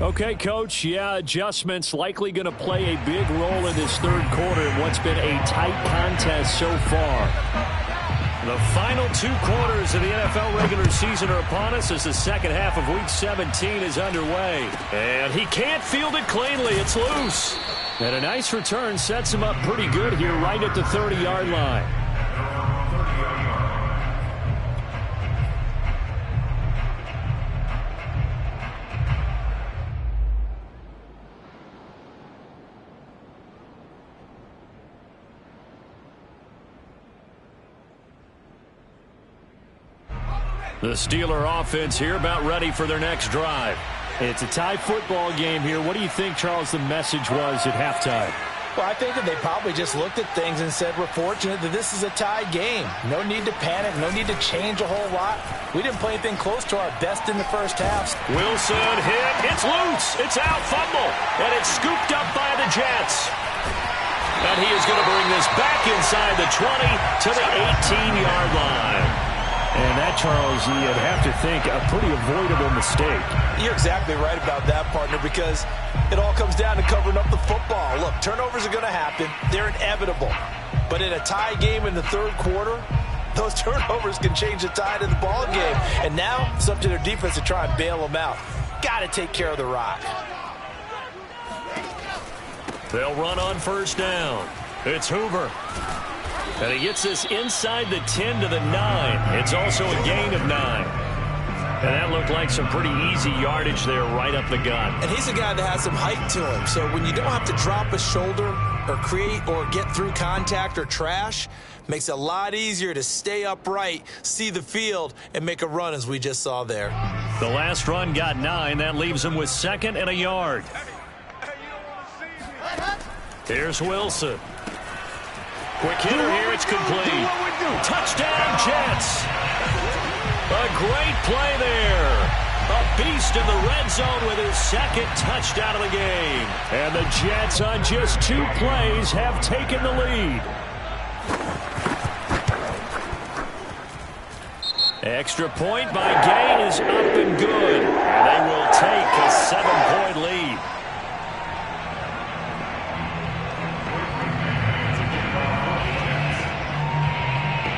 Okay, Coach, yeah, adjustments likely going to play a big role in this third quarter in what's been a tight contest so far. The final 2 quarters of the NFL regular season are upon us as the second half of Week 17 is underway. And he can't field it cleanly. It's loose. And a nice return sets him up pretty good here right at the 30-yard line. The Steeler offense here about ready for their next drive. It's a tie football game here. What do you think, Charles, the message was at halftime? Well, I think that they probably just looked at things and said, we're fortunate that this is a tie game. No need to panic. No need to change a whole lot. We didn't play anything close to our best in the first half. Wilson hit. It's loose. It's out. Fumble. And it's scooped up by the Jets. And he is going to bring this back inside the 20 to the 18-yard line. And that, Charles, you'd have to think a pretty avoidable mistake. You're exactly right about that, partner, because it all comes down to covering up the football. Look, turnovers are going to happen. They're inevitable. But in a tie game in the third quarter, those turnovers can change the tide of the ball game. And now it's up to their defense to try and bail them out. Got to take care of the rock. They'll run on first down. It's Hoover. And he gets this inside the 10 to the 9. It's also a gain of 9. And that looked like some pretty easy yardage there right up the gut. And he's a guy that has some height to him. So when you don't have to drop a shoulder or create or get through contact or trash, makes it a lot easier to stay upright, see the field, and make a run as we just saw there. The last run got 9. That leaves him with 2nd and a yard. Here's Wilson. Quick hitter here, it's complete. Touchdown, Jets. A great play there. A beast in the red zone with his 2nd touchdown of the game. And the Jets on just 2 plays have taken the lead. Extra point by Gay is up and good. And they will take a 7-point lead.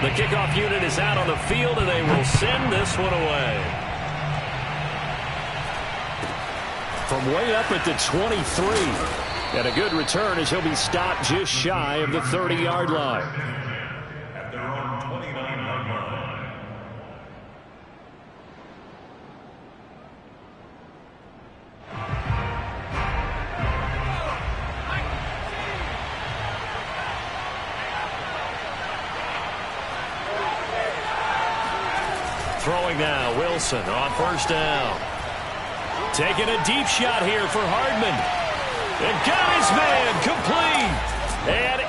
The kickoff unit is out on the field, and they will send this one away. From way up at the 23. And a good return as he'll be stopped just shy of the 30-yard line. At their own 29-yard line. Throwing now, Wilson on first down. Taking a deep shot here for Hardman. And got his man complete. And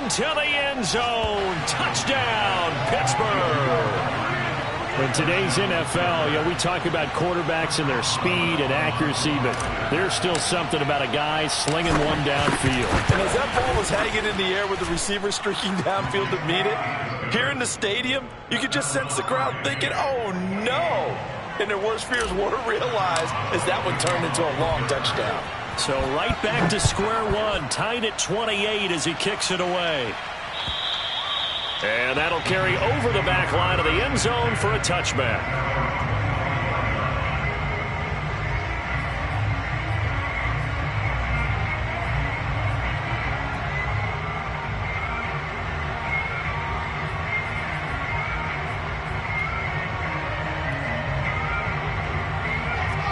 into the end zone. Touchdown, Pittsburgh. In today's NFL, we talk about quarterbacks and their speed and accuracy, but there's still something about a guy slinging one downfield. And as that ball was hanging in the air with the receiver streaking downfield to meet it, here in the stadium, you could just sense the crowd thinking, oh, no. And their worst fears were realized as that one turned into a long touchdown. So right back to square one, tied at 28 as he kicks it away. And that'll carry over the back line of the end zone for a touchback.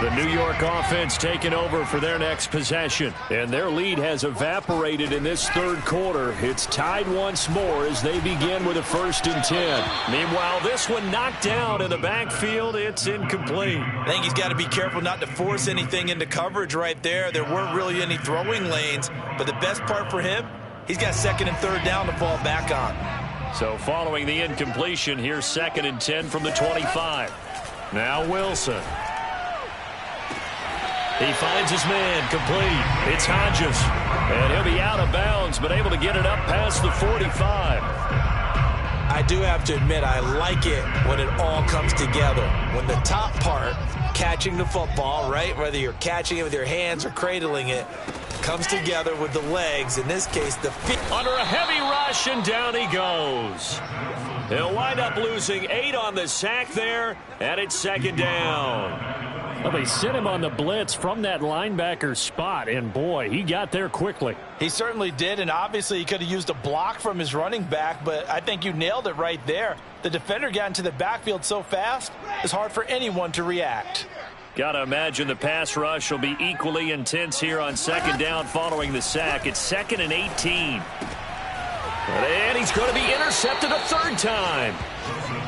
The New York offense taking over for their next possession. And their lead has evaporated in this third quarter. It's tied once more as they begin with a 1st and 10. Meanwhile, this one knocked down in the backfield. It's incomplete. I think he's got to be careful not to force anything into coverage right there. There weren't really any throwing lanes. But the best part for him, he's got 2nd and 3rd down to fall back on. So following the incompletion, here's 2nd and 10 from the 25. Now Wilson. He finds his man complete. It's Hodges. And he'll be out of bounds, but able to get it up past the 45. I do have to admit, I like it when it all comes together. When the top part, catching the football, right, whether you're catching it with your hands or cradling it, comes together with the legs, in this case, the feet. Under a heavy rush, and down he goes. He'll wind up losing 8 on the sack there, and it's second down. Well, they sent him on the blitz from that linebacker spot, and boy, he got there quickly. He certainly did, and obviously he could have used a block from his running back, but I think you nailed it right there. The defender got into the backfield so fast, it's hard for anyone to react. Got to imagine the pass rush will be equally intense here on second down following the sack. It's 2nd and 18. And he's going to be intercepted a third time.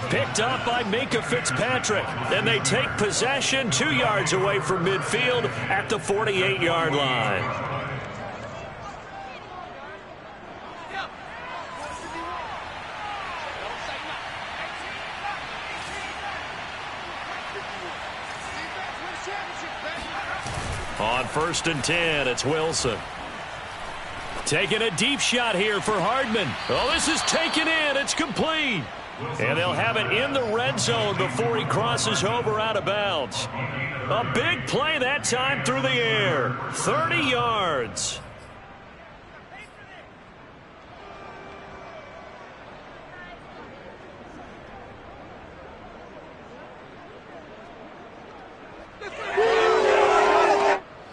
Picked up by Minka Fitzpatrick. Then they take possession 2 yards away from midfield at the 48-yard line. On 1st and 10, it's Wilson. Taking a deep shot here for Hardman. Oh, this is taken in. It's complete. And they'll have it in the red zone before he crosses over out of bounds. A big play that time through the air. 30 yards.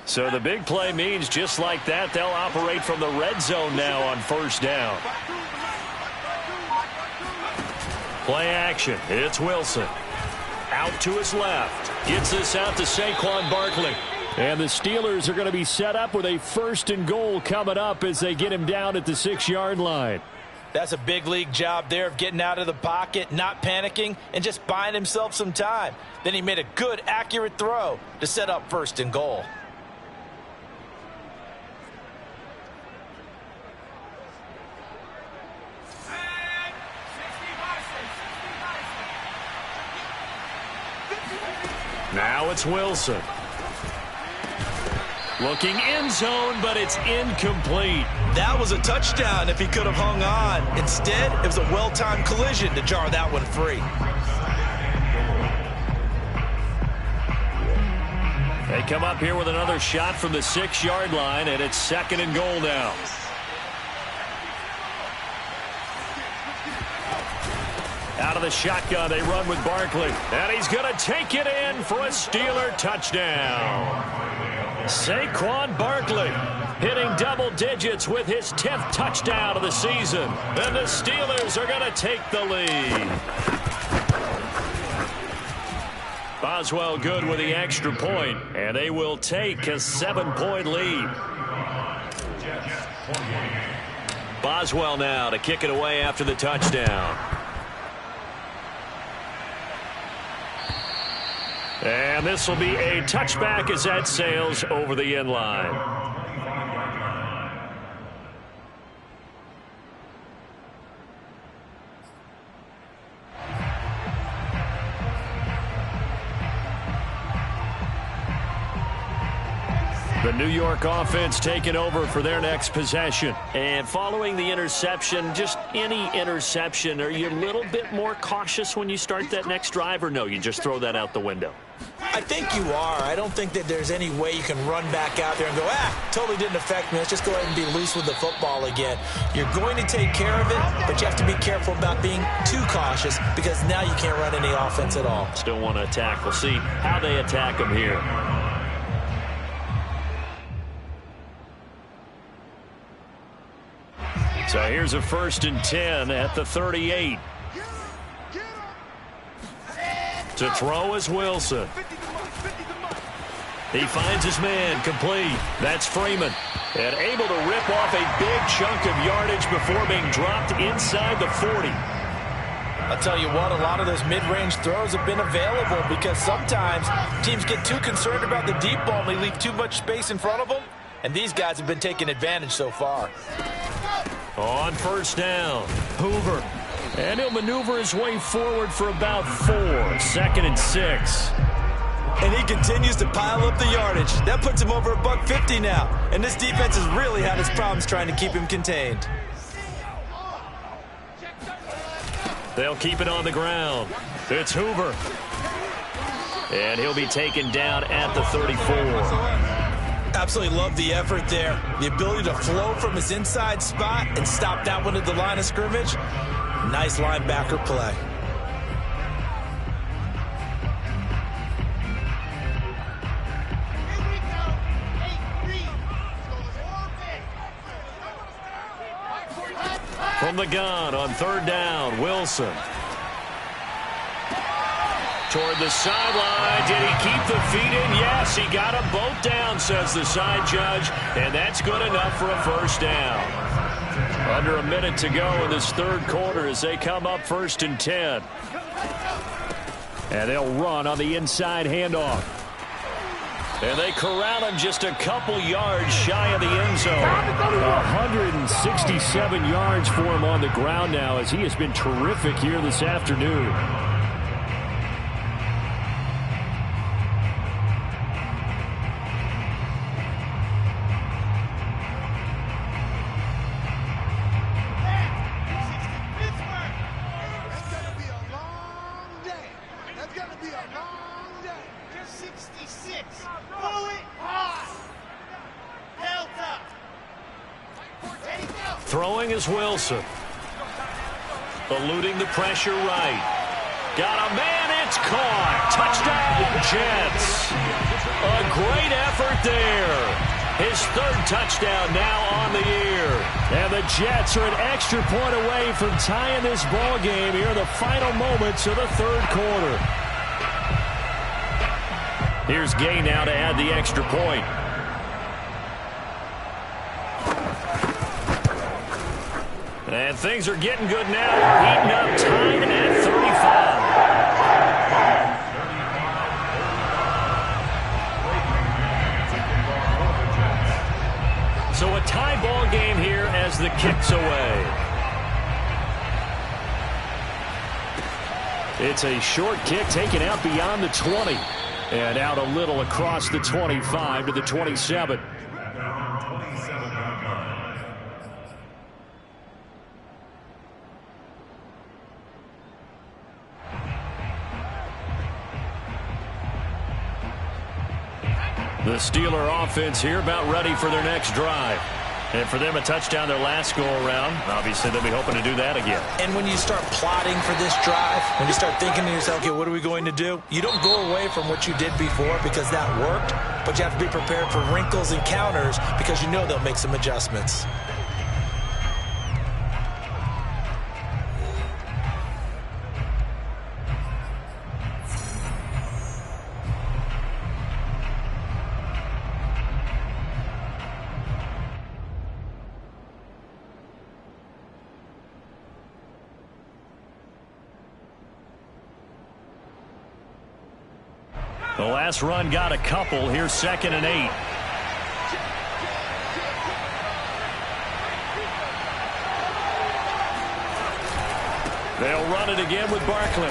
So the big play means just like that, they'll operate from the red zone now on 1st down. Play action. It's Wilson. Out to his left. Gets this out to Saquon Barkley. And the Steelers are going to be set up with a 1st and goal coming up as they get him down at the 6-yard line. That's a big league job there of getting out of the pocket, not panicking, and just buying himself some time. Then he made a good, accurate throw to set up 1st and goal. Now it's Wilson. Looking end zone, but it's incomplete. That was a touchdown if he could have hung on. Instead, it was a well-timed collision to jar that one free. They come up here with another shot from the 6-yard line, and it's 2nd and goal now. Out of the shotgun, they run with Barkley. And he's going to take it in for a Steeler touchdown. Saquon Barkley hitting double digits with his 10th touchdown of the season. And the Steelers are going to take the lead. Boswell good with the extra point, and they will take a 7-point lead. Boswell now to kick it away after the touchdown. And this will be a touchback as that sails over the end line. The New York offense taking over for their next possession. And following the interception, just any interception, are you a little bit more cautious when you start that next drive, or no, you just throw that out the window? I think you are. I don't think that there's any way you can run back out there and go, totally didn't affect me. Let's just go ahead and be loose with the football again. You're going to take care of it, but you have to be careful about being too cautious because now you can't run any offense at all. Still want to attack. We'll see how they attack them here. So here's a 1st and 10 at the 38. To throw is Wilson. He finds his man complete. That's Freeman. And able to rip off a big chunk of yardage before being dropped inside the 40. I'll tell you what, a lot of those mid-range throws have been available because sometimes teams get too concerned about the deep ball and they leave too much space in front of them. And these guys have been taking advantage so far. On 1st down, Hoover. And he'll maneuver his way forward for about 4. 2nd and 6. And he continues to pile up the yardage. That puts him over $150 now. And this defense has really had its problems trying to keep him contained. They'll keep it on the ground. It's Hoover. And he'll be taken down at the 34. Absolutely love the effort there. The ability to flow from his inside spot and stop that one at the line of scrimmage. Nice linebacker play. From the gun on third down, Wilson. Toward the sideline. Did he keep the feet in? Yes, he got them both down, says the side judge. And that's good enough for a first down. Under a minute to go in this third quarter as they come up 1st and 10. And they'll run on the inside handoff. And they corral him just a couple yards shy of the end zone. 167 yards for him on the ground now as he has been terrific here this afternoon. Throwing is Wilson. Eluding the pressure right. Got a man, it's caught. Touchdown, Jets. A great effort there. His 3rd touchdown now on the year. And the Jets are an extra point away from tying this ball game here in the final moments of the 3rd quarter. Here's Gay now to add the extra point. And things are getting good now. We're heating up, tied at 35. So a tie ball game here as the kick's away. It's a short kick taken out beyond the 20. And out a little across the 25 to the 27. The Steeler offense here about ready for their next drive. And for them, a touchdown their last go-around. Obviously, they'll be hoping to do that again. And when you start plotting for this drive, when you start thinking to yourself, okay, what are we going to do? You don't go away from what you did before because that worked, but you have to be prepared for wrinkles and counters because you know they'll make some adjustments. The last run got a couple. Here's 2nd and 8. They'll run it again with Barkley.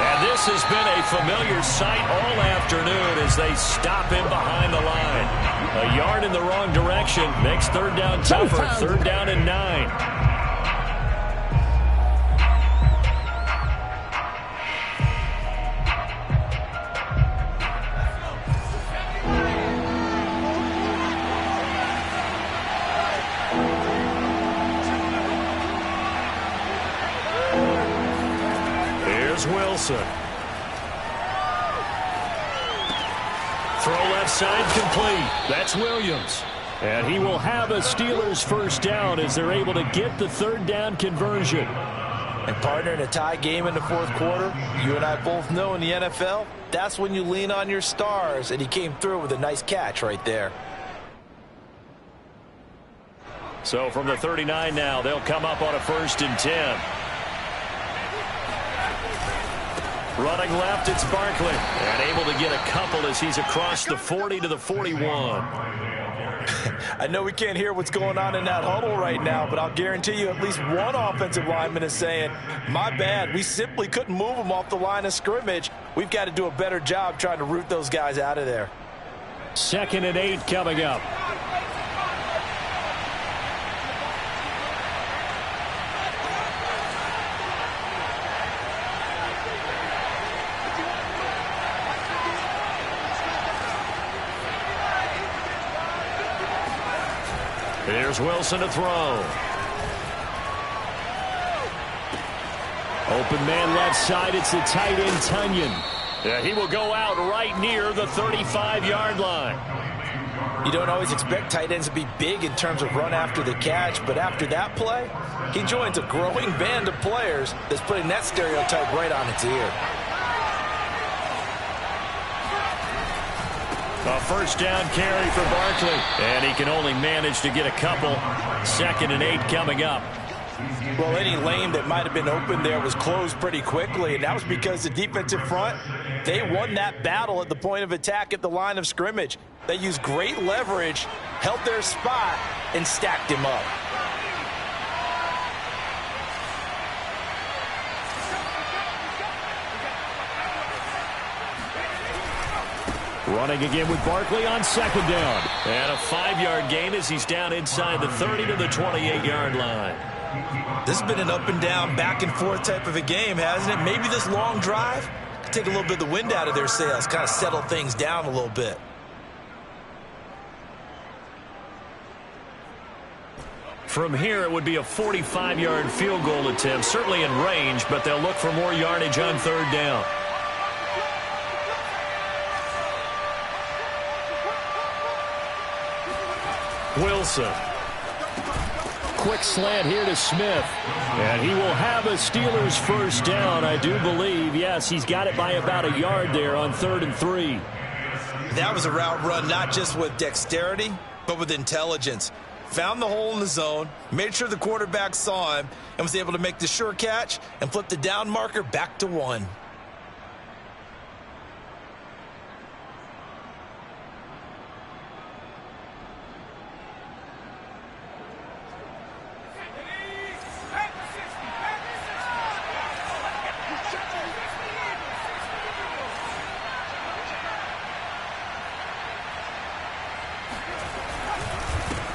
And this has been a familiar sight all afternoon as they stop him behind the line. A yard in the wrong direction makes 3rd down tougher. 3rd down and 9. Wilson. Throw left side complete. That's Williams. And he will have a Steelers first down as they're able to get the 3rd down conversion. And partner, in a tie game in the 4th quarter, you and I both know in the NFL, that's when you lean on your stars. And he came through with a nice catch right there. So from the 39 now, they'll come up on a 1st and 10. Running left, it's Barkley. And able to get a couple as he's across the 40 to the 41. I know we can't hear what's going on in that huddle right now, but I'll guarantee you at least one offensive lineman is saying, my bad, we simply couldn't move them off the line of scrimmage. We've got to do a better job trying to root those guys out of there. 2nd and 8 coming up. Here's Wilson to throw. Open man left side. It's the tight end, Tunyon. Yeah, he will go out right near the 35-yard line. You don't always expect tight ends to be big in terms of run after the catch, but after that play, he joins a growing band of players that's putting that stereotype right on its ear. A first down carry for Barkley, and he can only manage to get a couple. 2nd and 8 coming up. Well, any lane that might have been open there was closed pretty quickly, and that was because the defensive front, they won that battle at the point of attack at the line of scrimmage. They used great leverage, held their spot, and stacked him up. Running again with Barkley on 2nd down. And a 5-yard gain as he's down inside the 30 to the 28-yard line. This has been an up-and-down, back-and-forth type of a game, hasn't it? Maybe this long drive could take a little bit of the wind out of their sails, kind of settle things down a little bit. From here, it would be a 45-yard field goal attempt, certainly in range, but they'll look for more yardage on 3rd down. Wilson. Quick slant here to Smith. And he will have a Steelers first down, I do believe. Yes, he's got it by about a yard there on 3rd and 3. That was a route run not just with dexterity, but with intelligence. Found the hole in the zone, made sure the quarterback saw him, and was able to make the sure catch and flip the down marker back to 1.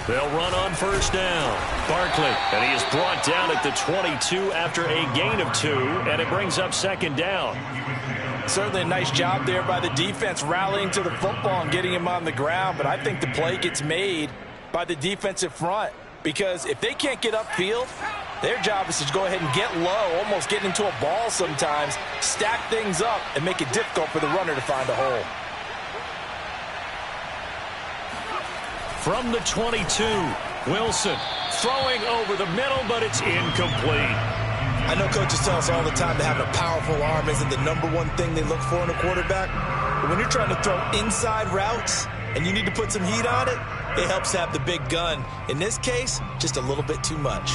They'll run on first down. Barkley, and he is brought down at the 22 after a gain of 2, and it brings up 2nd down. Certainly a nice job there by the defense rallying to the football and getting him on the ground, but I think the play gets made by the defensive front because if they can't get upfield, their job is to go ahead and get low, almost get into a ball sometimes, stack things up, and make it difficult for the runner to find a hole. From the 22, Wilson throwing over the middle, but it's incomplete. I know coaches tell us all the time that having a powerful arm isn't the #1 thing they look for in a quarterback. But when you're trying to throw inside routes and you need to put some heat on it, it helps have the big gun. In this case, just a little bit too much.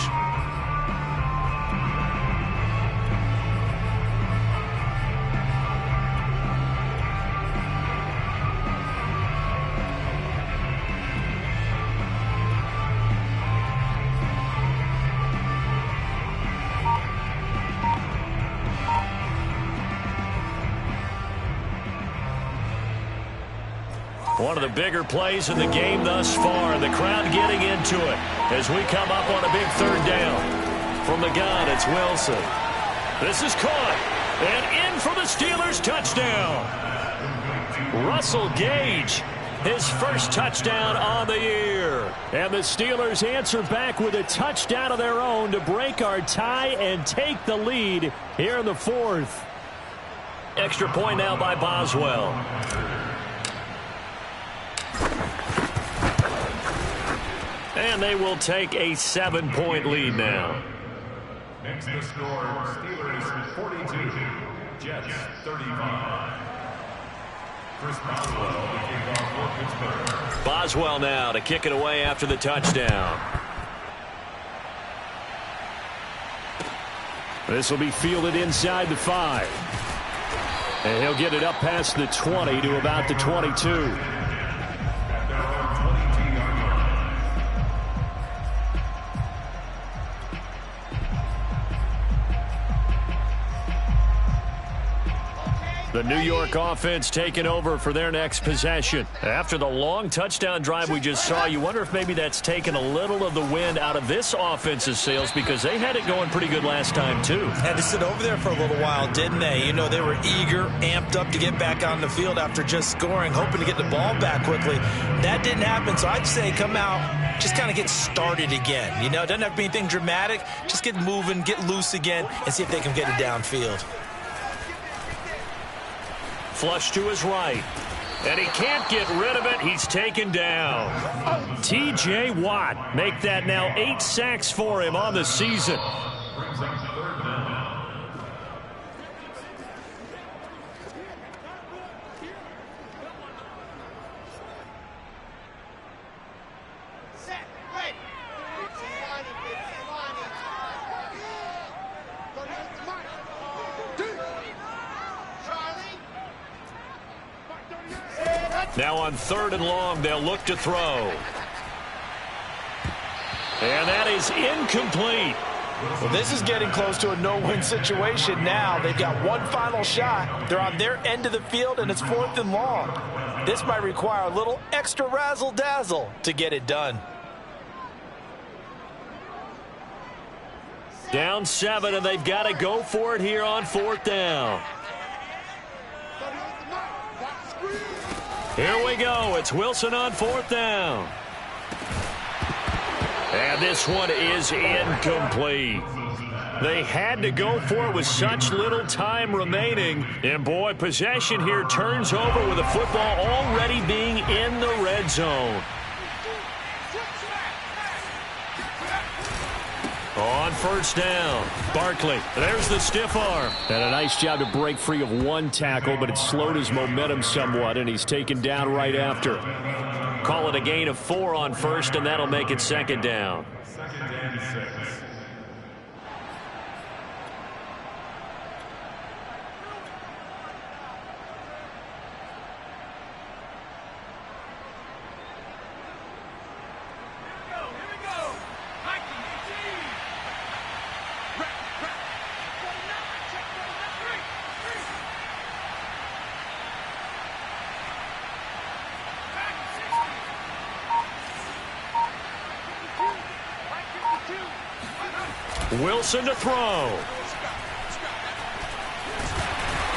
One of the bigger plays in the game thus far. The crowd getting into it as we come up on a big 3rd down. From the gun, it's Wilson. This is caught. And in for the Steelers touchdown. Russell Gage, his first touchdown on the year. And the Steelers answer back with a touchdown of their own to break our tie and take the lead here in the 4th. Extra point now by Boswell. And they will take a 7-point lead now. Next the score, Steelers 42, Jets 35. Chris Boswell to kick off for Pittsburgh. Boswell now to kick it away after the touchdown. This will be fielded inside the 5. And he'll get it up past the 20 to about the 22. The New York offense taking over for their next possession. After the long touchdown drive we just saw, you wonder if maybe that's taken a little of the wind out of this offense's sails because they had it going pretty good last time, too. Had to sit over there for a little while, didn't they? You know, they were eager, amped up to get back on the field after just scoring, hoping to get the ball back quickly. That didn't happen, so I'd say come out just kind of get started again. You know, it doesn't have to be anything dramatic. Just get moving, get loose again, and see if they can get it downfield. Flush to his right. And he can't get rid of it. He's taken down. T.J. Watt make that now 8 sacks for him on the season. Now on 3rd and long, they'll look to throw. And that is incomplete. Well, this is getting close to a no-win situation now. They've got one final shot. They're on their end of the field, and it's 4th and long. This might require a little extra razzle-dazzle to get it done. Down 7, and they've got to go for it here on 4th down. Here we go. It's Wilson on 4th down. And this one is incomplete. They had to go for it with such little time remaining. And, boy, possession here turns over with the football already being in the red zone. On 1st down, Barkley. There's the stiff arm. And a nice job to break free of one tackle, but it slowed his momentum somewhat, and he's taken down right after. Call it a gain of 4 on 1st, and that'll make it 2nd down. 2nd and 6. Wilson to throw.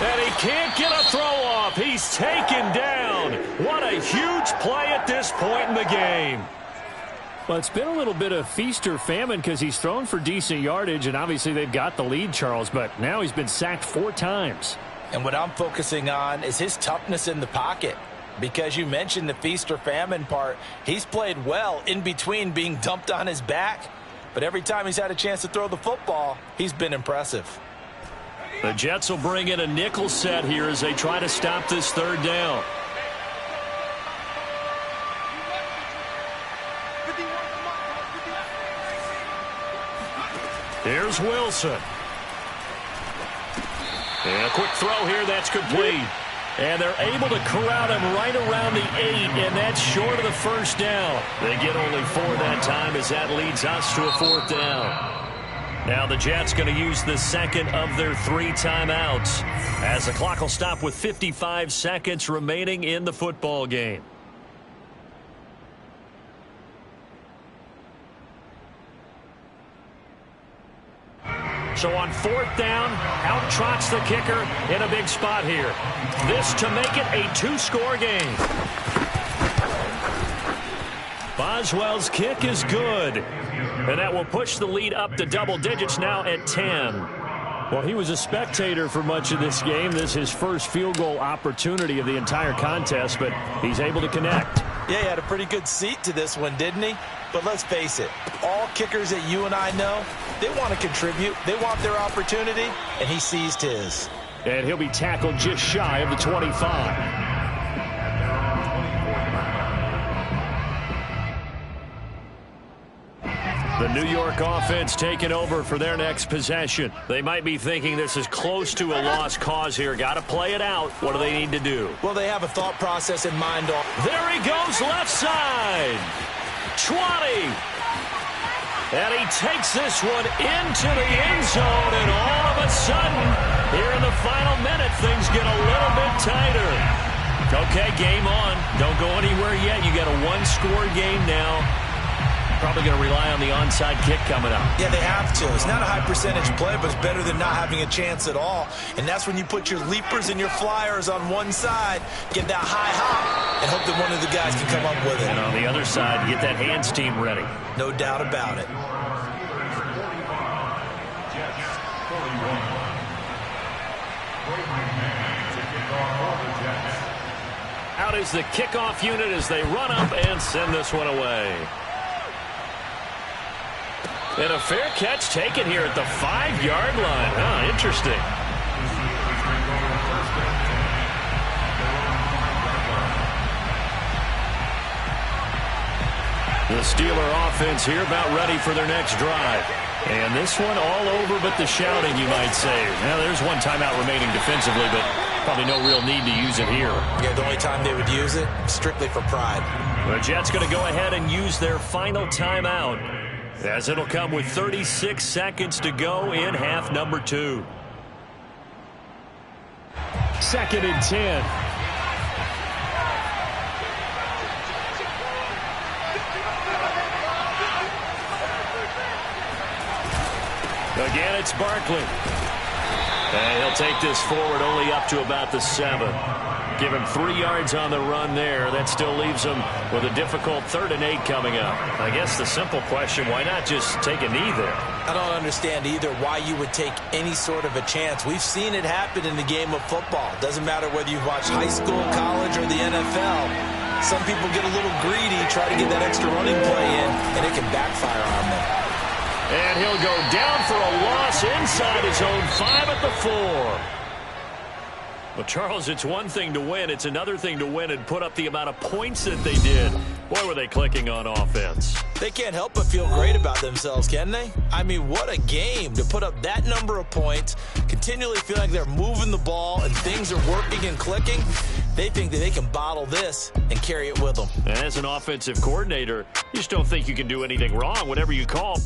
And he can't get a throw off. He's taken down. What a huge play at this point in the game. Well, it's been a little bit of feast or famine because he's thrown for decent yardage, and obviously they've got the lead, Charles, but now he's been sacked 4 times. And what I'm focusing on is his toughness in the pocket. Because you mentioned the feast or famine part, he's played well in between being dumped on his back. But every time he's had a chance to throw the football, he's been impressive. The Jets will bring in a nickel set here as they try to stop this 3rd down. Here's Wilson. And a quick throw here, that's complete. And they're able to corral him right around the 8, and that's short of the 1st down. They get only 4 that time as that leads us to a 4th down. Now the Jets going to use the 2nd of their 3 timeouts as the clock will stop with 55 seconds remaining in the football game. So on 4th down, out trots the kicker in a big spot here. This to make it a 2-score game. Boswell's kick is good. And that will push the lead up to double digits now at 10. Well, he was a spectator for much of this game. This is his first field goal opportunity of the entire contest, but he's able to connect. Yeah, he had a pretty good seat to this one, didn't he? But let's face it, all kickers that you and I know, they want to contribute. They want their opportunity, and he seized his. And he'll be tackled just shy of the 25. The New York offense taking over for their next possession. They might be thinking this is close to a lost cause here. Got to play it out. What do they need to do? Well, they have a thought process in mind. There he goes, left side. 20. And he takes this one into the end zone, and all of a sudden, here in the final minute, things get a little bit tighter. Okay, game on. Don't go anywhere yet. You got a 1-score game now. Probably going to rely on the onside kick coming up. Yeah, they have to. It's not a high percentage play, but it's better than not having a chance at all. And that's when you put your leapers and your flyers on one side, get that high hop, and hope that one of the guys can come up with it. And on the other side, get that hands team ready. No doubt about it. Out is the kickoff unit as they run up and send this one away. And a fair catch taken here at the 5-yard line. Oh, interesting. The Steeler offense here about ready for their next drive. And this one all over but the shouting, you might say. Now, there's one timeout remaining defensively, but probably no real need to use it here. Yeah, the only time they would use it, strictly for pride. The Jets going to go ahead and use their final timeout, as it'll come with 36 seconds to go in half number 2. 2nd and 10. Again, it's Barkley. And he'll take this forward only up to about the 7. Give him 3 yards on the run there. That still leaves him with a difficult 3rd and 8 coming up. I guess the simple question, why not just take a knee there? I don't understand either why you would take any sort of a chance. We've seen it happen in the game of football. Doesn't matter whether you've watched high school, college, or the NFL. Some people get a little greedy, try to get that extra running play in, and it can backfire on them. And he'll go down for a loss inside his own 5 at the 4. Well, Charles, it's one thing to win. It's another thing to win and put up the amount of points that they did. Boy, were they clicking on offense. They can't help but feel great about themselves, can they? I mean, what a game to put up that number of points, continually feel like they're moving the ball and things are working and clicking. They think that they can bottle this and carry it with them. As an offensive coordinator, you just don't think you can do anything wrong. Whatever you call,